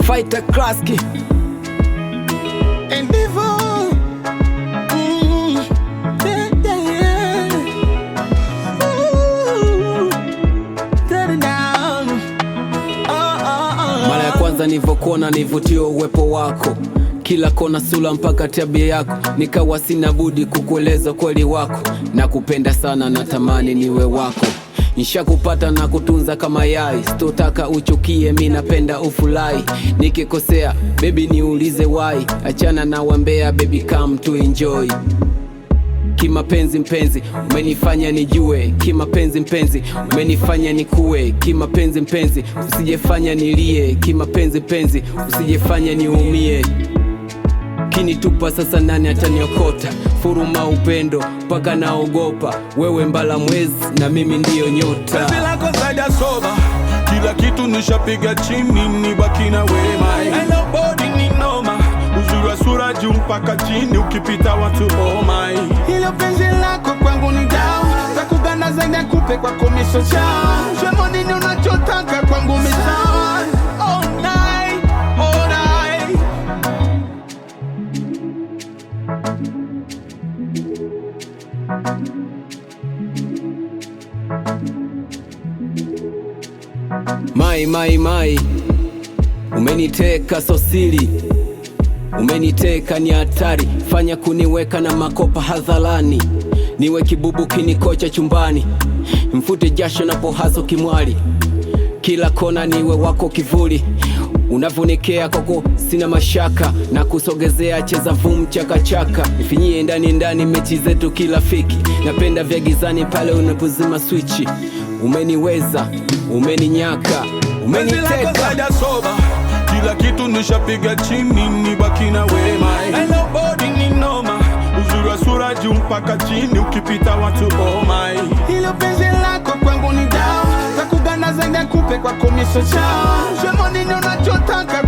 Fighter Kraski and Devo. Mara ya kwanza nilivyokuona nivutio uwepo wako, kila kona sura mpaka tabia yako, nikawa sina budi kukueleza kweli wako. Nakupenda sana, natamani niwe wako, nishakupata na kutunza kama yai, sitotaka uchukie, mi napenda ufurahi. Nikikosea baby niulize why, achana na wambea baby, come to enjoy. Kimapenzi mpenzi umenifanya nijue, kimapenzi mpenzi umenifanya nikue, kimapenzi mpenzi usijefanya nilie, kimapenzi mpenzi usijefanya niumie. Kinitupa sasa nani ataniokota, furuma upendo paka naogopa, wewe mbala mwezi na mimi ndiyo nyota. Penzi lako zaida soba, kila kitu nishapiga chini, nibaki na wema. And nobody ni noma, uzuri wa sura juu mpaka chini, ukipita watu oh my. Hilo penzi lako kwangu ni down, takugana zaidi ya kupe kwa komisho chao. Shemo nini unachotaka kwangu misawa, all night, all night. Mai umeniteka sosili, umeniteka ni hatari, fanya kuniweka na makopa hadharani, niwe kibubu kinikocha chumbani, mfute jasho na pohaso kimwali, kila kona niwe wako kivuli. Unavunikea koko sina mashaka, na kusogezea cheza vum chaka chaka, nifinyie ndani ndani mechi zetu kila fiki, napenda vya gizani pale unapozima switchi. Umeniweza, umeninyaka, umeniteka soba, kila kitu nishapiga chini, nibaki na wema. And nobody ni noma, uzuri wa sura juu mpaka chini, ukipita watu oh my. Hilo penzi lako kwangu ni down, takugana zaidi ya kupe kwa komisho chao. Shemo nini unachotaka